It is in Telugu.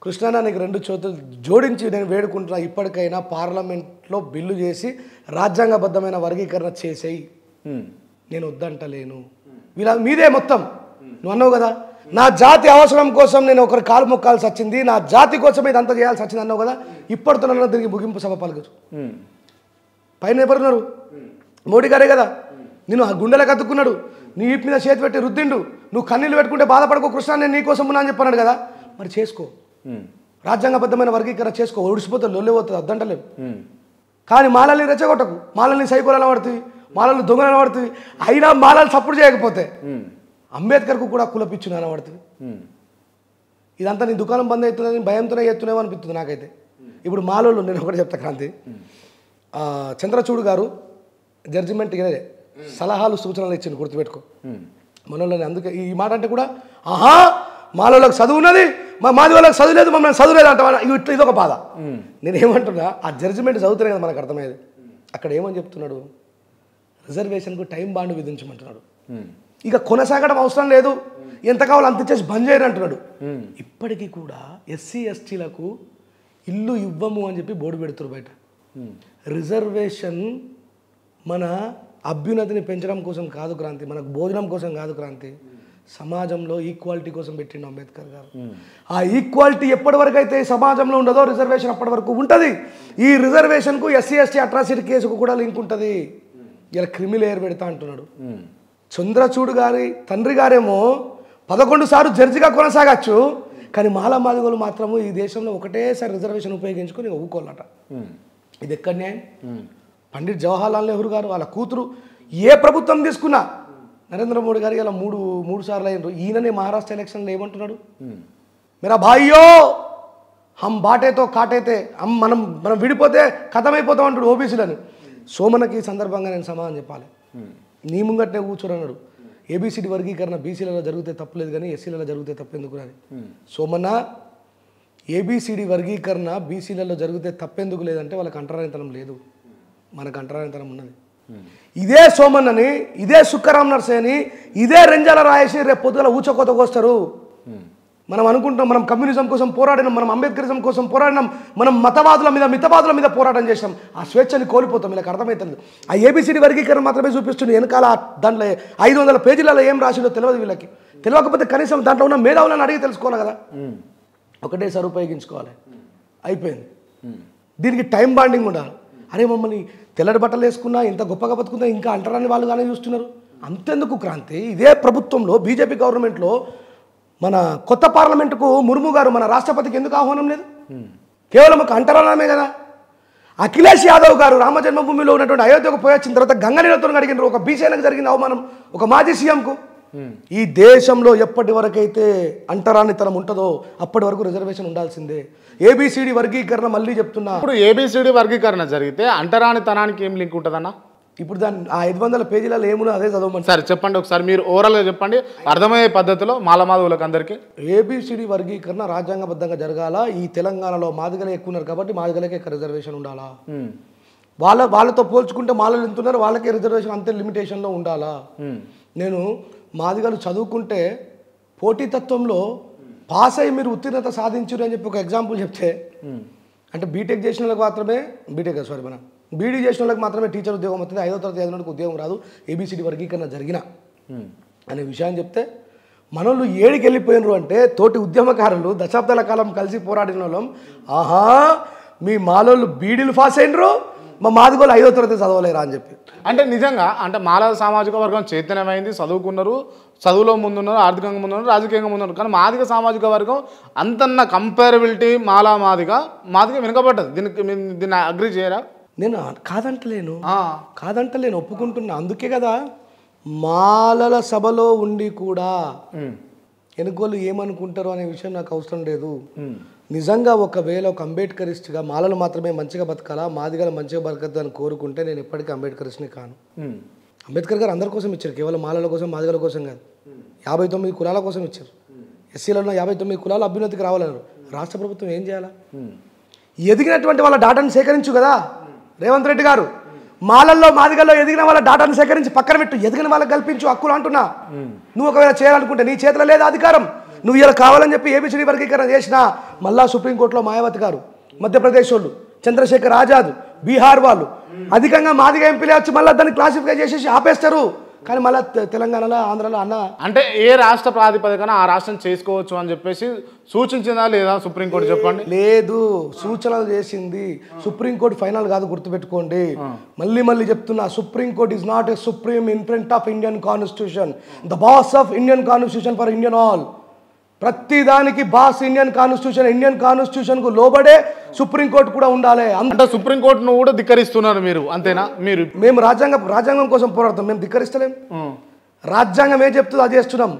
కృష్ణాన్న నీకు రెండు చేతులు జోడించి నేను వేడుకుంటున్నా, ఇప్పటికైనా పార్లమెంట్లో బిల్లు చేసి రాజ్యాంగబద్ధమైన వర్గీకరణ చేసేయి. నేను వద్దంటలేను. వీళ్ళ మీదే మొత్తం. నువ్వు అన్నావు కదా, నా జాతి అవసరం కోసం నేను ఒకరి కాలు మొక్కాల్సి వచ్చింది, నా జాతి కోసం ఇదంతా చేయాల్సి వచ్చింది అన్నావు కదా. ఇప్పటితో నన్ను తిరిగి ముగింపు సభ పలుకుతూ పైన ఎవరున్నారు? మోడీ గారే కదా. నేను ఆ గుండెలకు అతుక్కున్నాడు, నీ వీపు మీద చేతి పెట్టి రుద్దిండు. నువ్వు కన్నీళ్ళు పెట్టుకుంటే బాధపడుకో కృష్ణ, నేను నీకోసం ఉన్నా అని చెప్పన్నాడు కదా. మరి చేసుకో, రాజ్యాంగబద్ధమైన వర్గీకరణ చేసుకో. ఒడిసిపోతే లొల్లిపోతుంది, అద్దంటలేవు. కానీ మాలల్ని రెచ్చగొట్టకు, మాలల్ని సైకోలు పడుతుంది, మాలలు దొంగలు పడుతుంది. అయినా మాలలు సపోర్ట్ చేయకపోతే అంబేద్కర్కు కూడా కులపిచ్చును అనబడుతుంది. ఇదంతా నీ దుకాణం బంద్ అవుతుందని భయంతోనే ఎత్తున్నామో అనిపిస్తుంది నాకైతే. ఇప్పుడు మాలోళ్ళు నేను ఒకటి చెప్తా క్రాంతి, చంద్రచూడ్ గారు జడ్జిమెంట్ సలహాలు సూచనలు ఇచ్చింది, గుర్తుపెట్టుకో మనోళ్ళని. అందుకే ఈ మాట అంటే కూడా మాలోళ్ళకి చదువు ఉన్నది, మాది వాళ్ళకి చదువు లేదు, మమ్మల్ని చదువులేదు అంట. ఇట్లా ఇదొక బాధ. నేనేమంటున్నా, ఆ జడ్జిమెంట్ చదువుతానే కదా మనకు అర్థమయ్యేది. అక్కడ ఏమని చెప్తున్నాడు, రిజర్వేషన్కు టైం బాండ్ విధించమంటున్నాడు. ఇక కొనసాగడం అవసరం లేదు, ఎంత కావాలో అంత ఇచ్చేసి బంద్ చేయరు అంటున్నాడు. ఇప్పటికీ కూడా ఎస్సీ ఎస్టీలకు ఇల్లు ఇవ్వము అని చెప్పి బోర్డు పెడుతున్నారు బయట. రిజర్వేషన్ మన అభ్యున్నతిని పెంచడం కోసం కాదు క్రాంతి, మనకు భోజనం కోసం కాదు క్రాంతి, సమాజంలో ఈక్వాలిటీ కోసం పెట్టిండు అంబేద్కర్ గారు. ఆ ఈక్వాలిటీ ఎప్పటి వరకు అయితే సమాజంలో ఉండదో రిజర్వేషన్ అప్పటి వరకు ఉంటుంది. ఈ రిజర్వేషన్కు ఎస్సీ ఎస్టీ అట్రాసిటీ కేసుకు కూడా లింక్ ఉంటుంది. ఇలా క్రిమినల్ ఎయిర్ పెడతా అంటున్నాడు. చంద్రచూడ్ గారి తండ్రి గారేమో 11 సార్లు జడ్జిగా కొనసాగచ్చు, కానీ మాలా మాదిగోలు మాత్రము ఈ దేశంలో ఒకటేసారి రిజర్వేషన్ ఉపయోగించుకొని ఊకోవాలట. ఇది ఎక్కడ న్యాయం? పండిట్ జవహర్లాల్ నెహ్రూ గారు వాళ్ళ కూతురు ఏ ప్రభుత్వం తీసుకున్నా, నరేంద్ర మోడీ గారు ఇలా మూడు సార్లు అయినారు. ఈయననే మహారాష్ట్ర ఎలక్షన్లో ఏమంటున్నాడు, మేరా భాయ్యో హమ్ బాటేతో కాటైతే మనం విడిపోతే కథమైపోతాం అంటాడు ఓబీసీలని. సోమన్నకి ఈ సందర్భంగా నేను సమాధానం చెప్పాలి. నీ ముంగట్నే కూర్చోరన్నాడు, ఏబిసిడి వర్గీకరణ బీసీలలో జరిగితే తప్పులేదు కానీ ఎస్సీలలో జరిగితే తప్పెందుకు అని. సోమన్న, ఏబిసిడి వర్గీకరణ బీసీలలో జరిగితే తప్పెందుకు లేదంటే వాళ్ళకి అంటరానితనం లేదు, మనకు అంటరానితనం ఉన్నది. ఇదే సోమన్నని, ఇదే సుక్కరాం నర్సేని, ఇదే రెంజాల రాయేసి రేపు పొద్దుగల ఊచకోతకు వస్తారు. మనం అనుకుంటాం మనం కమ్యూనిజం కోసం పోరాడినాం, మనం అంబేద్కరిజం కోసం పోరాడినాం, మనం మితవాదుల మీద పోరాటం చేసినాం. ఆ స్వేచ్ఛని కోల్పోతాం. వీళ్ళకి అర్థమవుతుంది. ఆ ఏబిసిడి వర్గీకరణ మాత్రమే చూపిస్తుంది. వెనకాల దాంట్లో 500 పేజీలలో ఏం రాసిందో తెలియదు వీళ్ళకి. తెలియకపోతే కనీసం దాంట్లో ఉన్న మేధావులను అడిగి తెలుసుకోవాలి కదా. ఒకటేసారి ఉపయోగించుకోవాలి, అయిపోయింది. దీనికి టైం బాండింగ్ ఉండాలి. అరే మమ్మల్ని తెల్లటి బట్టలు వేసుకున్నా, ఇంత గొప్పగా బతుకున్నా ఇంకా అంటరాని వాళ్ళు కానీ చూస్తున్నారు. అంతెందుకు క్రాంతి, ఇదే ప్రభుత్వంలో బీజేపీ గవర్నమెంట్లో మన కొత్త పార్లమెంటుకు ముర్ము గారు మన రాష్ట్రపతికి ఎందుకు ఆహ్వానం లేదు? కేవలం ఒక అంటరానమే కదా. అఖిలేష్ యాదవ్ గారు రామ జన్మభూమిలో ఉన్నటువంటి అయోధ్యకు పోయి వచ్చిన తర్వాత గంగనీలతో అడిగినారు. ఒక బీసీలకు జరిగిన అవమానం ఒక మాజీ సీఎంకు. ఈ దేశంలో ఎప్పటి వరకైతే అంటరానితనం ఉంటుందో అప్పటి వరకు రిజర్వేషన్ ఉండాల్సిందే. ఏబిసిడి వర్గీకరణ మళ్ళీ చెప్తున్నా, ఇప్పుడు ఏబిసిడి వర్గీకరణ జరిగితే అంటరానితనానికి ఏం లింక్ ఉంటుందన్న? ఇప్పుడు దాన్ని ఆ 500 పేజీలలో ఏమున్నా అదే చదవమని. సరే చెప్పండి ఒకసారి, మీరు ఓవరాల్గా చెప్పండి అర్థమయ్యే పద్ధతిలో మాలమాధవులకు అందరికీ. ఏబిసిడి వర్గీకరణ రాజ్యాంగబద్ధంగా జరగాల. ఈ తెలంగాణలో మాదిగలే ఎక్కువ ఉన్నారు కాబట్టి మాదిగలకే రిజర్వేషన్ ఉండాలా. వాళ్ళతో పోల్చుకుంటే మాలలు ఎంత ఉన్నారు, వాళ్ళకే రిజర్వేషన్ అంతే లిమిటేషన్లో ఉండాలా. నేను మాదిగలు చదువుకుంటే పోటీతత్వంలో పాస్ అయ్యి మీరు ఉత్తీర్ణత సాధించారు అని చెప్పి ఒక ఎగ్జాంపుల్ చెప్తే, అంటే బీటెక్ చేసిన వాళ్ళకి మాత్రమే బీడీ చేసిన వాళ్ళకి మాత్రమే టీచర్ ఉద్యోగం వస్తుంది, 5వ తరగతి చదివినోడికి ఉద్యోగం రాదు, ఏబిసిడి వర్గీకరణ జరిగిన అనే విషయాన్ని చెప్తే మనోళ్ళు ఏడికి వెళ్ళిపోయినరు అంటే, తోటి ఉద్యమకారులు దశాబ్దాల కాలం కలిసి పోరాడిన వాళ్ళం, ఆహా మీ మాలోళ్ళు బీడీలు పాస్ అయినరు, మా మాదిగోళ్ళు 5వ తరగతి చదవలేరా అని చెప్పి. అంటే నిజంగా అంటే మాల సామాజిక వర్గం చైతన్యమైంది, చదువుకున్నారు, చదువులో ముందున్నారు, ఆర్థికంగా ముందున్నారు, రాజకీయంగా ముందున్నారు. కానీ మాదిగ సామాజిక వర్గం అంతన్న కంపారబిలిటీ మాదిగ వెనుకబడ్డది. దీన్ని అగ్రి చేయరా? నేను కాదంటలేను, ఒప్పుకుంటున్నా. అందుకే కదా మాలల సభలో ఉండి కూడా ఎనుకోళ్ళు ఏమనుకుంటారు అనే విషయం నాకు అవసరం లేదు. నిజంగా ఒకవేళ ఒక అంబేద్కరిస్ట్గా మాలలు మాత్రమే మంచిగా బతకాలా, మాదిగలు మంచిగా బతకద్దు అని కోరుకుంటే నేను ఎప్పటికీ అంబేద్కరిస్ట్ని కాను. అంబేద్కర్ గారు అందరి కోసం ఇచ్చారు, కేవలం మాలల కోసం మాదిగల కోసం కాదు. 59 కులాల కోసం ఇచ్చారు. ఎస్సీలలో 59 కులాలు అభ్యున్నతికి రావాలన్నారు. రాష్ట్ర ప్రభుత్వం ఏం చేయాలా? ఎదిగినటువంటి వాళ్ళ డాటాను సేకరించు కదా రేవంత్ రెడ్డి గారు. మాలల్లో మాదిగల్లో ఎదిగిన వాళ్ళ డాటాను సేకరించి పక్కన పెట్టు, ఎదిగిన వాళ్ళకి కల్పించు హక్కులు అంటున్నా. నువ్వు ఒకవేళ చేయాలనుకుంటే నీ చేతిలో లేదా అధికారం, నువ్వు ఇలా కావాలని చెప్పి ఏబిసిడి వర్గీకరణ చేసినా మళ్ళా సుప్రీంకోర్టులో మాయావతి గారు, మధ్యప్రదేశ్ వాళ్ళు, చంద్రశేఖర్ ఆజాద్, బీహార్ వాళ్ళు అధికంగా మాదిగా ఎంపీలే వచ్చి మళ్ళీ దాన్ని క్లాసిఫై చేసేసి ఆపేస్తారు. కానీ మళ్ళీ తెలంగాణలో, ఆంధ్రాలో అంటే ఏ రాష్ట్ర ప్రాతిపదికన ఆ రాష్ట్రం చేసుకోవచ్చు అని చెప్పేసి సూచించిందా లేదా సుప్రీంకోర్టు చెప్పండి? లేదు, సూచనలు చేసింది సుప్రీంకోర్టు. ఫైనల్ కాదు, గుర్తుపెట్టుకోండి. మళ్ళీ చెప్తున్నా, supreme court is not a supreme in front of Indian constitution, the boss of Indian constitution for Indian all. ప్రతి దానికి బాస్ ఇండియన్ కాన్స్టిట్యూషన్ కు లోబడే సుప్రీంకోర్టు కూడా ఉండాలి. అంటే సుప్రీంకోర్టును కూడా ధిక్కరిస్తున్నారు మీరు, అంతేనా? మీరు మేము రాజ్యాంగం కోసం పోరాడతాం, మేము ధిక్కరిస్తలేం. రాజ్యాంగం ఏం చెప్తుందో అది చేస్తున్నాం.